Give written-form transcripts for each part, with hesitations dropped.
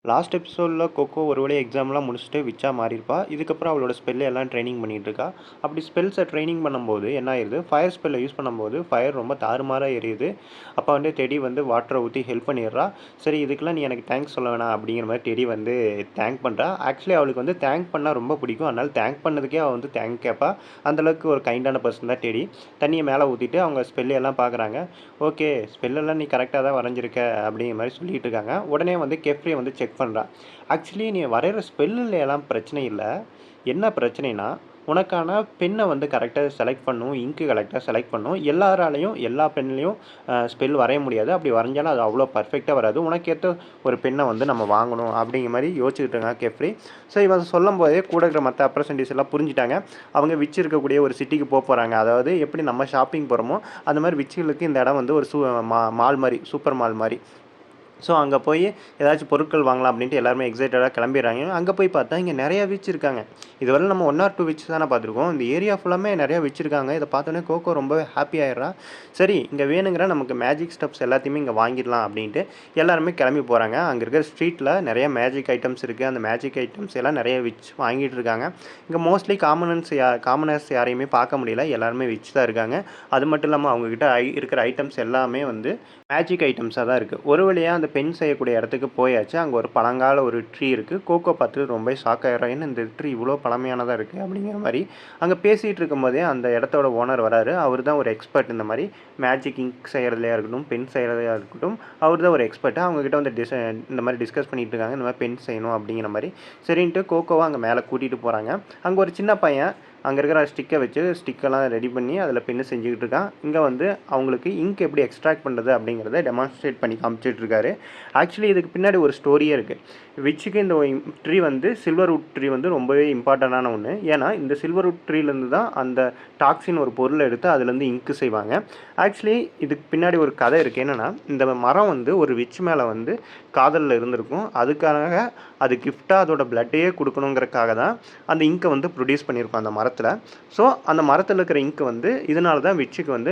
Last எபிசோடில் கொக்கோ ஒரு வழியாக எக்ஸாம்லாம் முடிச்சுட்டு விச்சா மாறியிருப்பா. இதுக்கப்புறம் அவளோட ஸ்பெல்லை எல்லாம் ட்ரைனிங் பண்ணிகிட்டு இருக்கா. அப்படி ஸ்பெல்ஸை ட்ரைனிங் பண்ணும்போது என்ன ஆயிடுது, ஃபயர் ஸ்பெல்லை யூஸ் பண்ணும்போது ஃபயர் ரொம்ப தாறுமாறாக எரியுது. அப்போ வந்து டெடி வந்து வாட்டரை ஊற்றி ஹெல்ப் பண்ணிடுறா. சரி, இதுக்கெல்லாம் நீ எனக்கு தேங்க்ஸ் சொல்ல வேணாம் அப்படிங்கிற மாதிரி டெடி வந்து தேங்க் பண்ணுறா. ஆக்சுவலி அவளுக்கு வந்து தேங்க் பண்ணால் ரொம்ப பிடிக்கும். அதனால் தேங்க் பண்ணதுக்கே அவள் வந்து தேங்க் கேட்பா. அந்தளவுக்கு ஒரு கைண்டான பர்சன் தான் டெடி. தண்ணியை மேலே ஊற்றிட்டு அவங்க ஸ்பெல்லையெல்லாம் பார்க்குறாங்க. ஓகே, ஸ்பெல்லெல்லாம் நீ கரெக்டாக தான் வரைஞ்சிருக்க அப்படிங்கிற மாதிரி சொல்லிட்டு இருக்காங்க. உடனே வந்து கெஃப்ரியை வந்து செக் பண்ணுறா. ஆக்சுவலி நீ வரைகிற ஸ்பெல்லில் எல்லாம் பிரச்சனை இல்லை. என்ன பிரச்சனைனா, உனக்கான பென்னை வந்து கரெக்டாக செலக்ட் பண்ணும், இங்கு கரெக்டாக செலக்ட் பண்ணும். எல்லாராலையும் எல்லா பென்லேயும் ஸ்பெல் வரைய முடியாது. அப்படி வரைஞ்சாலும் அது அவ்வளோ பர்ஃபெக்டாக வராது. உனக்கேற்ற ஒரு பென்னை வந்து நம்ம வாங்கணும் அப்படிங்கிற மாதிரி யோசிச்சுக்கிட்டு இருக்காங்க கெஃப்ரி. ஸோ இவன் சொல்லும் போதே கூட இருக்கிற மற்ற அப்ரசன்டீஸ் எல்லாம் புரிஞ்சுட்டாங்க. அவங்க விச் இருக்கக்கூடிய ஒரு சிட்டிக்கு போகிறாங்க. அதாவது எப்படி நம்ம ஷாப்பிங் போகிறோமோ அந்த மாதிரி விச்சுகளுக்கு இந்த இடம் வந்து ஒரு மால் மாதிரி, சூப்பர் மால் மாதிரி. ஸோ அங்கே போய் ஏதாச்சும் பொருட்கள் வாங்கலாம் அப்படின்ட்டு எல்லாருமே எக்ஸைட்டடாக கிளம்பிடுறாங்க. அங்கே போய் பார்த்தா இங்கே நிறையா விச் இருக்காங்க. இதுவரை நம்ம 1 or 2 விச் தானே பார்த்துருக்கோம். இந்த ஏரியா ஃபுல்லாமே நிறையா வச்சுருக்காங்க. இதை பார்த்தோன்னே கோகோ ரொம்பவே ஹாப்பி ஆயிடுறா. சரி, இங்கே வேணுங்கிற நமக்கு மேஜிக் ஸ்டெப்ஸ் எல்லாத்தையுமே இங்கே வாங்கிடலாம் அப்படின்ட்டு எல்லாருமே கிளம்பி போகிறாங்க. அங்கே இருக்கிற ஸ்ட்ரீட்டில் நிறைய மேஜிக் ஐட்டம்ஸ் இருக்குது. அந்த மேஜிக் ஐட்டம்ஸ் எல்லாம் நிறைய விச் வாங்கிட்டு இருக்காங்க. இங்கே மோஸ்ட்லி காமனர்ஸ் யாரையுமே பார்க்க முடியல. எல்லாருமே விச் தான் இருக்காங்க. அது மட்டும் இல்லாமல் அவங்கக்கிட்ட இருக்கிற ஐட்டம்ஸ் எல்லாமே வந்து மேஜிக் ஐட்டம்ஸாக தான் இருக்குது. ஒரு வழியாக அந்த பென் செய்யக்கூடிய இடத்துக்கு போயாச்சு. அங்கே ஒரு பழங்கால ஒரு ட்ரீ இருக்குது. கோகோ பார்த்துட்டு ரொம்ப ஷாக் ஆகிடுறா. ஏன்னா இந்த ட்ரீ இவ்வளோ பழமையானதாக இருக்குது அப்படிங்கிற மாதிரி. அங்கே பேசிகிட்டு இருக்கும்போதே அந்த இடத்தோட ஓனர் வராரு. அவர் தான் ஒரு எக்ஸ்பர்ட். இந்த மாதிரி மேஜிக் இங்க் செய்கிறதுலையாக இருக்கட்டும், பென் செய்கிறதையாக இருக்கட்டும், அவர் தான் ஒரு எக்ஸ்பர்ட். அவங்கக்கிட்ட வந்து இந்த மாதிரி டிஸ்கஸ் பண்ணிகிட்டு இருக்காங்க. இந்த மாதிரி பென் செய்யணும் அப்படிங்கிற மாதிரி. சரின்ட்டு கோகோவை அங்கே மேலே கூட்டிகிட்டு போகிறாங்க. அங்கே ஒரு சின்ன பையன் அங்கே இருக்கிற ஸ்டிக்கெல்லாம் ரெடி பண்ணி அதில் பென்னு செஞ்சுக்கிட்டு இருக்கான். இங்கே வந்து அவங்களுக்கு இங்க் எப்படி எக்ஸ்ட்ராக்ட் பண்ணுறது அப்படிங்கிறத டெமான்ஸ்ட்ரேட் பண்ணி காமிச்சிட்ருக்காரு. ஆக்சுவலி இதுக்கு பின்னாடி ஒரு ஸ்டோரியே இருக்குது. விச்சுக்கு இந்த ட்ரீ வந்து சில்வர்வுட் ட்ரீ வந்து ரொம்பவே இம்பார்ட்டண்டான ஒன்று. ஏன்னா இந்த சில்வர்வுட் ட்ரீலேருந்து தான் அந்த டாக்ஸின் ஒரு பொருளை எடுத்து அதுலேருந்து இங்கு செய்வாங்க. ஆக்சுவலி இதுக்கு பின்னாடி ஒரு கதை இருக்குது. என்னென்னா, இந்த மரம் வந்து ஒரு விச் மேலே வந்து காதலில் இருந்திருக்கும். அதுக்காக அது கிஃப்டாக அதோட பிளட்டையே கொடுக்கணுங்கிறக்காக தான் அந்த இங்கை வந்து ப்ரொடியூஸ் பண்ணியிருக்கோம் அந்த மரத்தில். ஸோ அந்த மரத்தில் இருக்கிற இங்கு வந்து இதனால தான் விச்சுக்கு வந்து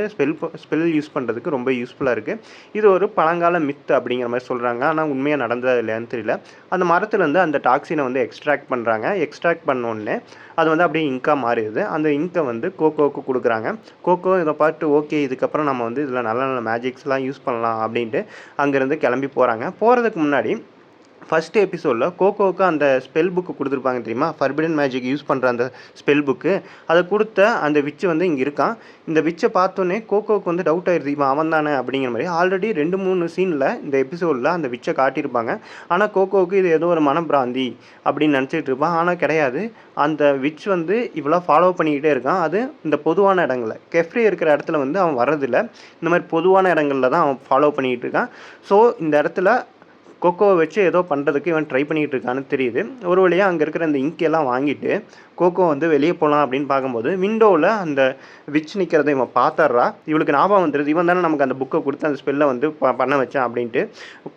ஸ்பெல் யூஸ் பண்ணுறதுக்கு ரொம்ப யூஸ்ஃபுல்லாக இருக்குது. இது ஒரு பழங்கால மித் அப்படிங்கிற மாதிரி சொல்கிறாங்க. ஆனால் உண்மையாக நடந்தது இல்லையான்னு தெரியல. அந்த மரத்துலேருந்து அந்த டாக்ஸினை வந்து எக்ஸ்ட்ராக்ட் பண்ணுறாங்க. எக்ஸ்ட்ராக்ட் பண்ணோடனே அது வந்து அப்படியே இங்காக மாறிடுது. அந்த இங்கை வந்து கோகோவுக்கு கொடுக்குறாங்க. கோகோ இதை பார்த்து ஓகே, இதுக்கப்புறம் நம்ம வந்து இதில் நல்ல நல்ல மேஜிக்ஸ்லாம் யூஸ் பண்ணலாம் அப்படின்ட்டு அங்கேருந்து கிளம்பி போகிறாங்க. போகிறதுக்கு முன்னாடி ஃபஸ்ட் எபிசோடில் கோகோவுக்கு அந்த ஸ்பெல் புக்கு கொடுத்துருப்பாங்க தெரியுமா, ஃபர்பிடன் மேஜிக் யூஸ் பண்ணுற அந்த ஸ்பெல் புக்கு. அதை கொடுத்த அந்த விச்சு வந்து இங்கே இருக்கான். இந்த விச்சை பார்த்தோன்னே கோகோவுக்கு வந்து டவுட் ஆயிடுது, இவன் அவன் தானே அப்படிங்கிற மாதிரி. ஆல்ரெடி 2-3 சீனில் இந்த எபிசோடில் அந்த விச்சை காட்டியிருப்பாங்க. ஆனால் கோகோவுக்கு இது ஏதோ ஒரு மனப்பிராந்தி அப்படின்னு நினச்சிட்டு இருப்பான். ஆனால் கிடையாது. அந்த விச் வந்து இவ்வளோ ஃபாலோ பண்ணிக்கிட்டே இருக்கான். அது இந்த பொதுவான இடங்களில், கெஃப்ரி இருக்கிற இடத்துல வந்து அவன் வர்றதில்லை. இந்த மாதிரி பொதுவான இடங்களில் தான் அவன் ஃபாலோ பண்ணிக்கிட்டு இருக்கான். ஸோ இந்த இடத்துல கோகோவை வச்சு ஏதோ பண்ணுறதுக்கு இவன் ட்ரை பண்ணிகிட்டு இருக்கான்னு தெரியுது. ஒரு வழியாக அங்கே இருக்கிற அந்த இங்கெல்லாம் வாங்கிட்டு கோகோ வந்து வெளியே போகலாம் அப்படின்னு பார்க்கும்போது விண்டோவில் அந்த விச் நிற்கிறத இவன் பார்த்துட்றா. இவளுக்கு ஞாபகம் வந்துடுது, இவன் தானே நமக்கு அந்த புக்கை கொடுத்து அந்த ஸ்பெல்லை வந்து பண்ண வச்சான் அப்படின்ட்டு.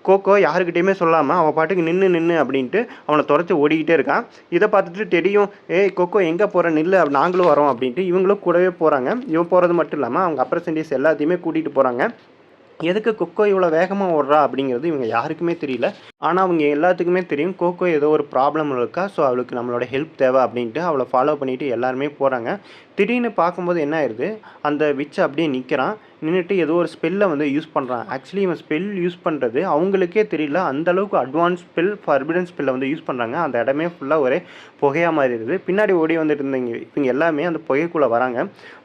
கோகோ யாருக்கிட்டையுமே சொல்லாமல் அவள் பாட்டுக்கு நின்று அப்படின்ட்டு அவனை துரத்து ஓடிக்கிட்டே இருக்கான். இதை பார்த்துட்டு டெடியும், ஏய் கோகோ எங்கே போகிற, நில்லு, நாங்களும் வரோம் அப்படின்ட்டு இவங்களும் கூடவே போகிறாங்க. இவன் போகிறது மட்டும் இல்லாமல் அவங்க அப்ரசன்டீஸ் எல்லாத்தையுமே கூட்டிகிட்டு போகிறாங்க. எதுக்கு கொக்கோ இவ்வளோ வேகமாக ஓடுறா அப்படிங்கிறது இவங்க யாருக்குமே தெரியல. ஆனால் அவங்க எல்லாத்துக்குமே தெரியும் கோகோ ஏதோ ஒரு ப்ராப்ளம் இருக்கா, ஸோ அவளுக்கு நம்மளோட ஹெல்ப் தேவை அப்படின்ட்டு அவளை ஃபாலோ பண்ணிவிட்டு எல்லாருமே போகிறாங்க. திடீர்னு பார்க்கும்போது என்ன ஆயிடுது, அந்த விச் அப்படியே நிற்கிறான். நின்றுட்டு ஏதோ ஒரு ஸ்பெல்லை வந்து யூஸ் பண்ணுறான். ஆக்சுவலி இவன் ஸ்பெல் யூஸ் பண்ணுறது அவங்களுக்கே தெரியல. அந்தளவுக்கு அட்வான்ஸ் ஸ்பெல், ஃபர்பிடன் ஸ்பெல்லை வந்து யூஸ் பண்ணுறாங்க. அந்த இடமே ஃபுல்லாக ஒரே புகையாக மாறிடுது. பின்னாடி ஓடி வந்துட்டு இருந்தவங்க இவங்க எல்லாமே அந்த புகைக்குள்ளே வராங்க.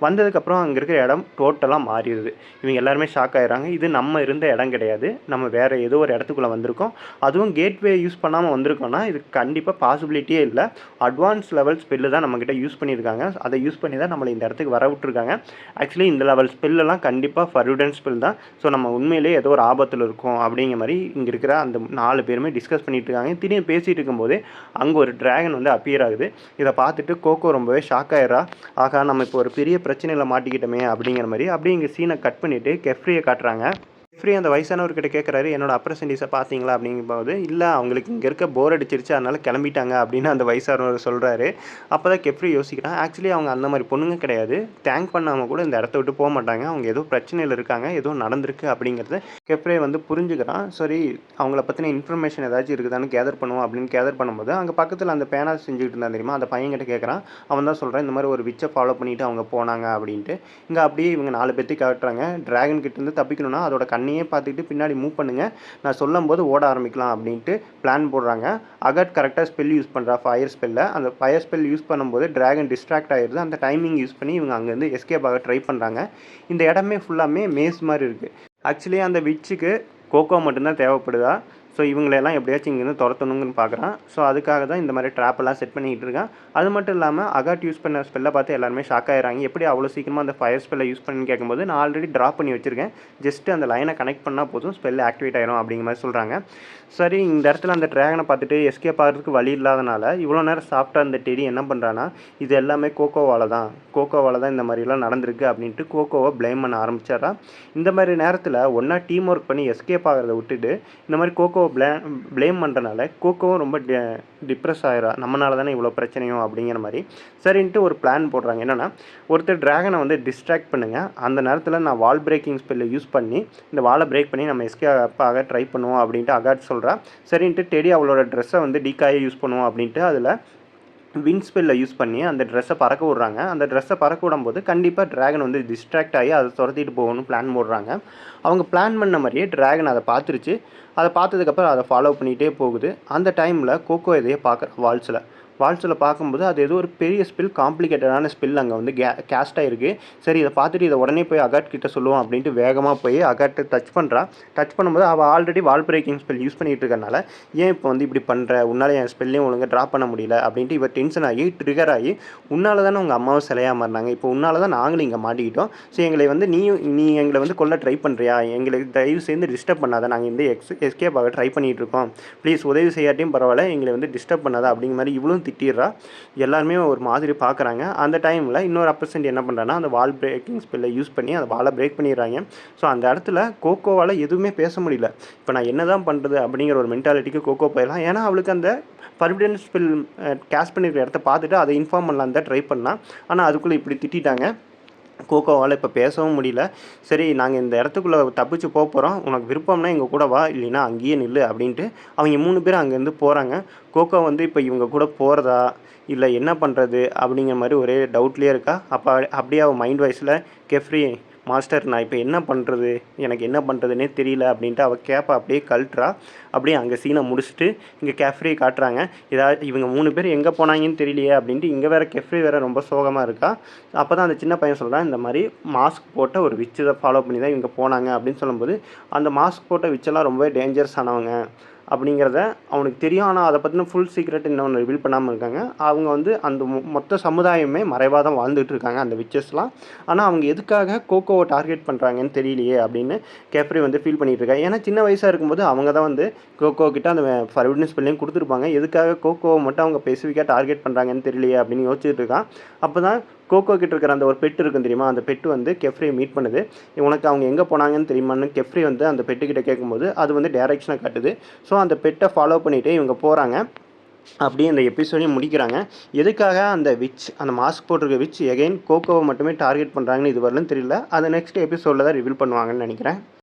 வந்ததுக்கப்புறம் அங்கே இருக்கிற இடம் டோட்டலாக மாறிடுது. இவங்க எல்லாருமே ஷாக் ஆகிடுறாங்க. இது நம்ம இருந்த இடம் கிடையாது, நம்ம வேறு ஏதோ ஒரு இடத்துக்குள்ளே வந்திருக்கோம். அதுவும் கேட்வே யூஸ் பண்ணாமல் வந்திருக்கோன்னா இது கண்டிப்பாக பாசிபிலிட்டியே இல்லை. அட்வான்ஸ் லெவல் ஸ்பெல்லு தான் நம்மக்கிட்ட யூஸ் பண்ணியிருக்காங்க. அதை யூஸ் பண்ணி தான் நம்மளை இந்த இடத்துக்கு வர விட்டுருக்காங்க. ஆக்சுவலி இந்த லெவல் ஸ்பெல்லெல்லாம் கண்டிப்பாக ஃபர்பிடன் ஸ்பெல் தான். ஸோ நம்ம உண்மையிலே ஏதோ ஒரு ஆபத்தில் இருக்கும் அப்படிங்கிற மாதிரி இங்கே இருக்கிற அந்த 4 பேருமே டிஸ்கஸ் பண்ணிட்டு இருக்காங்க. திடீர்னு பேசிகிட்டு இருக்கும்போது அங்கே ஒரு டிராகன் வந்து அப்பியர் ஆகுது. இதை பார்த்துட்டு கோகோ ரொம்பவே ஷாக் ஆயிடுறா. ஆகா, நம்ம இப்போ ஒரு பெரிய பிரச்சனையில் மாட்டிக்கிட்டோமே அப்படிங்கிற மாதிரி. அப்படியே இங்கே சீனை கட் பண்ணிவிட்டு கெஃப்ரியை காட்டுறாங்க. ஜெஃப்ரி அந்த வயசானவர்கிட்ட கேட்குறாரு, "என்னோட அப்ரசன்டிஸ பார்த்தீங்களா?" அப்படிங்கும்போது, "இல்ல அவங்களுக்கு இங்க இருக்க போர் அடிச்சிருச்சு. அதனால கிளம்பிட்டாங்க." அப்படின்னு அந்த வயசானவர் சொல்றாரு. அப்பதான் ஜெஃப்ரி யோசிக்கிறான், ஆக்சுவலி அவங்க அந்த மாரி பொண்ணுங்க கிடையாது. தேங்க் பண்ணாம கூட இந்த இடத்த விட்டு போமாட்டாங்க. அவங்க ஏதோ பிரச்சனையில இருக்காங்க. ஏதோ நடந்திருக்கு அப்படிங்கிறத ஜெஃப்ரி வந்து புரிஞ்சுக்கிறான். சரி, அவங்கள பத்தின இன்ஃபர்மேஷன் ஏதாச்சும் இருக்குதான்னு கேதர் பண்ணுவோம் அப்படின்னு கேதர் பண்ணும்போது, அங்க பக்கத்துல அந்த பேனா செஞ்சுக்கிட்டு இருந்தான் தெரியுமா? அந்த பையன்கிட்ட கேட்குறான். அவன் தான் சொல்றான், இந்த மாரி ஒரு விட்ச ஃபாலோ பண்ணிட்டு அவங்க போனாங்க அப்படின்ட்டு. இங்க அப்படியே இவங்க 4 பேத்தையும் காட்டுறாங்க. டிராகன் கிட்டேருந்து தப்பிக்கணும்னா, அதோட கண்ணையே பார்த்துக்கிட்டு பின்னாடி மூவ் பண்ணுங்க. நான் சொல்லும்போது ஓட ஆரம்பிக்கலாம் அப்படின்ட்டு பிளான் போடுறாங்க. அகட் கரெக்ட்டா ஸ்பெல் யூஸ் பண்றா ஃபயர் ஸ்பெல்ல. அந்த ஃபயர் ஸ்பெல் யூஸ் பண்ணும்போது டிராகன் டிஸ்ட்ராக்ட் ஆயிருது. அந்த டைமிங் யூஸ் பண்ணி இவங்க அங்கேருந்து எஸ்கேப் ஆக ட்ரை பண்றாங்க. இந்த இடமே ஃபுல்லாமே மேஸ் மாரி இருக்கு. ஆக்சுவலி அந்த விட்சுக்கு கோகோ மட்டும் தான் தேவைப்படுதா? ஸோ இவங்களெல்லாம் எப்படியாச்சும் இங்கேருந்து துரத்தணுங்கன்னு பார்க்குறான். ஸோ அதுக்காக தான் இந்த மாதிரி ட்ராப்பெல்லாம் செட் பண்ணிக்கிட்டு இருக்கான். அது மட்டும் இல்லாமல் அகாட் யூஸ் பண்ண ஸ்பெல்லை பார்த்து எல்லாருமே ஷாக் ஆயிடுறாங்க. எப்படி அவ்வளோ சீக்கிரமாக அந்த ஃபயர் ஸ்பெல்லை யூஸ் பண்ணி கேட்கும்போது, நான் ஆல்ரெடி ட்ராப் பண்ணி வச்சிருக்கேன். ஜஸ்ட்டு அந்த லைனை கனெக்ட் பண்ணால் போதும், ஸ்பெல் ஆக்டிவேட் ஆயிரும் அப்படிங்கிற மாதிரி சொல்கிறாங்க. சரி, இந்த இடத்துல அந்த ட்ராகனை பார்த்துட்டு எஸ்கேப் ஆகிறதுக்கு வழி இல்லாதனால இவ்வளோ நேரம் சாப்பிட்டா அந்த டெடி என்ன பண்ணுறான்னா, இது எல்லாமே கோகோவால் தான் இந்த மாதிரிலாம் நடந்திருக்கு அப்படின்ட்டு கோகோவை ப்ளேம் பண்ண ஆரம்பிச்சிடறா. இந்த மாதிரி நேரத்தில் ஒன்றா டீம் ஒர்க் பண்ணி எஸ்கேப் ஆகிறத விட்டுட்டு இந்த மாதிரி கோகோவை ப்ளேம் பண்ணுறனால கோகோவும் ரொம்ப டிப்ரெஸ் ஆகிறா. நம்மளால தானே இவ்வளோ பிரச்சனையும் அப்படிங்கிற மாதிரி. சரின்ட்டு ஒரு பிளான் போடுறாங்க. என்னென்னா, ஒருத்தர் ட்ராகனை வந்து டிஸ்ட்ராக்ட் பண்ணுங்கள். அந்த நேரத்தில் நான் வால் பிரேக்கிங் ஸ்பெல்லை யூஸ் பண்ணி இந்த வாலை பிரேக் பண்ணி நம்ம எஸ்கேப் ஆக ட்ரை பண்ணுவோம் அப்படின்ட்டு அகாட் சொல்கிறா. சரின்ட்டு டெடி அவளோட ட்ரெஸ்ஸை வந்து டீக்காயே யூஸ் பண்ணுவோம் அப்படின்ட்டு அதில் விண்ட் ஸ்பெல்லை யூஸ் பண்ணி அந்த ட்ரெஸ்ஸை பறக்க விட்றாங்க. அந்த ட்ரெஸ்ஸை பறக்க விடும்போது கண்டிப்பாக ட்ராகன் வந்து டிஸ்ட்ராக்ட் ஆகி அதை துரத்திட்டு போகணும்னு பிளான் போடுறாங்க. அவங்க பிளான் பண்ண மாதிரியே ட்ராகன் அதை பார்த்துருச்சு. அதை பார்த்ததுக்கப்புறம் அதை ஃபாலோ பண்ணிகிட்டே போகுது. அந்த டைமில் கோகோ இதையே பார்க்குற வால்ஸில் பார்க்கும்போது அது ஏதோ ஒரு பெரிய ஸ்பெல், காம்ப்ளிகேட்டடான ஸ்பெல் அங்கே வந்து கேஸ்ட் ஆகிருக்கு. சரி, இதை பார்த்துட்டு இதை உடனே போய் அகாட் கிட்ட சொல்லுவோம் அப்படின்ட்டு வேகமாக போய் அகாட்டை டச் பண்ணுறா. டச் பண்ணும்போது அவள் ஆல்ரெடி வால் பிரேக்கிங் ஸ்பெல் யூஸ் பண்ணிகிட்டு இருக்கனால, ஏன் இப்போ வந்து இப்படி பண்ணுற, உன்னால் என் ஸ்பெல்லையும் ஒழுங்காக ட்ராப் பண்ண முடியல அப்படின்ட்டு இவர் டென்ஷன் ஆகி ட்ரிகர் ஆகி, உன்னால் தானே உங்கள் அம்மாவும் சிலையாக மாறினாங்க, இப்போ உன்னால் தான் நாங்களும் இங்கே மாட்டிக்கிட்டோம். ஸோ எங்களை வந்து நீ எங்களை வந்து கொல்ல ட்ரை பண்ணுறியா? எங்களுக்கு தயவு சேர்ந்து டிஸ்டர்ப் பண்ணாத, நாங்கள் இந்த எஸ்கேப் ஆக ட்ரை பண்ணிகிட்டு இருக்கோம், ப்ளீஸ் உதவி செய்யாட்டியும் பரவாயில்ல, எங்களை வந்து டிஸ்டர்ப் பண்ணாத அப்படிங்கிற மாதிரி இவ்வளோ திட்டிடுறா. எல்லாருமே ஒரு மாதிரி பார்க்குறாங்க. அந்த டைமில் இன்னொரு அப்பர்சன்ட் என்ன பண்ணுறான்னா, அந்த வால் பிரேக்கிங் ஸ்பெல்லை யூஸ் பண்ணி அந்த வாலை பிரேக் பண்ணிடுறாங்க. ஸோ அந்த இடத்துல கோகோவால் எதுவுமே பேச முடியல. இப்போ நான் என்ன தான் பண்ணுறது அப்படிங்கிற ஒரு மென்டாலிட்டிக்கு கோகோ போயிடலாம். ஏன்னா அவளுக்கு அந்த பர்மிடன் ஸ்பெல் கேஷ் பண்ணியிருக்கிற இடத்த பார்த்துட்டு அதை இன்ஃபார்ம் பண்ணலான்னு தான் ட்ரை பண்ணால். ஆனால் அதுக்குள்ளே இப்படி திட்டாங்க. கோகோவால் இப்போ பேசவும் முடியல. சரி, நாங்கள் இந்த இடத்துக்குள்ளே தப்பிச்சு போகிறோம், உனக்கு விருப்பம்னா எங்கள் கூட வா, இல்லைன்னா அங்கேயே நில்லு அப்படின்ட்டு அவங்க 3 பேரும் அங்கேருந்து போகிறாங்க. கோகோ வந்து இப்போ இவங்க கூட போகிறதா இல்லை என்ன பண்ணுறது அப்படிங்கிற மாதிரி ஒரே டவுட்லேயே இருக்கா. அப்படியே அவள் மைண்ட் வாய்ஸில், கெஃப்ரி மாஸ்டர், நான் இப்போ என்ன பண்ணுறது, எனக்கு என்ன பண்ணுறதுனே தெரியல அப்படின்ட்டு அவள் கேப்பை அப்படியே கழட்டுறா. அப்படியே அங்கே சீனை முடிச்சுட்டு இங்கே கெஃப்ரியை காட்டுறாங்க. இவங்க 3 பேர் எங்கே போனாங்கன்னு தெரியலையே அப்படின்ட்டு இங்கே வேறு கெஃப்ரி வேறு ரொம்ப சோகமாக இருக்கா. அப்போ தான் அந்த சின்ன பையன் சொல்கிறான், இந்த மாதிரி மாஸ்க் போட்ட ஒரு விட்சை ஃபாலோ பண்ணி தான் இவங்க போனாங்க அப்படின்னு சொல்லும்போது, அந்த மாஸ்க் போட்ட விட்செல்லாம் ரொம்பவே டேஞ்சரஸ் ஆனவங்க அப்படிங்கிறத அவனுக்கு தெரியும். ஆனால் அதை பற்றின ஃபுல் சீக்ரெட் இன்னும் ரிவீல் பண்ணாமல் இருக்காங்க. அவங்க வந்து அந்த மொத்த சமுதாயமே மறைவாக தான் வாழ்ந்துட்டு இருக்காங்க, அந்த விச்சஸ்லாம். ஆனால் அவங்க எதுக்காக கோகோவை டார்கெட் பண்ணுறாங்கன்னு தெரியலையே அப்படின்னு கேப்ரி வந்து ஃபீல் பண்ணிகிட்டு இருக்கா. ஏன்னா சின்ன வயசாக இருக்கும்போது அவங்க தான் வந்து கோகோ கிட்ட அந்த ஃபர்பிடன் ஸ்பெல்லையும் கொடுத்துருப்பாங்க. எதுக்காக கோகோவை மட்டும் அவங்க ஸ்பெசிஃபிக்காக டார்கெட் பண்ணுறாங்கன்னு தெரியலையே அப்படின்னு யோசிச்சுட்டு இருக்கான். அப்போ தான் கோகோ கிட்ட இருக்கிற அந்த ஒரு பெட்டு இருக்கும் தெரியுமா, அந்த பெட்டு வந்து கெஃப்ரியை மீட் பண்ணுது. உனக்கு அவங்க எங்கே போனாங்கன்னு தெரியுமான்னு கெஃப்ரி வந்து அந்த பெட்டுக்கிட்ட கேட்கும்போது அது வந்து டைரக்ஷனை காட்டுது. ஸோ அந்த பெட்டை ஃபாலோ பண்ணிகிட்டே இவங்க போகிறாங்க. அப்படியே அந்த எபிசோடையும் முடிக்கிறாங்க. எதுக்காக அந்த மாஸ்க் போட்டிருக்க விச் எகைன் கோகோவை மட்டுமே டார்கெட் பண்ணுறாங்கன்னு இது வரலும் தெரியல. அதை நெக்ஸ்ட் எபிசோடில் தான் ரிவீல் பண்ணுவாங்கன்னு நினைக்கிறேன்.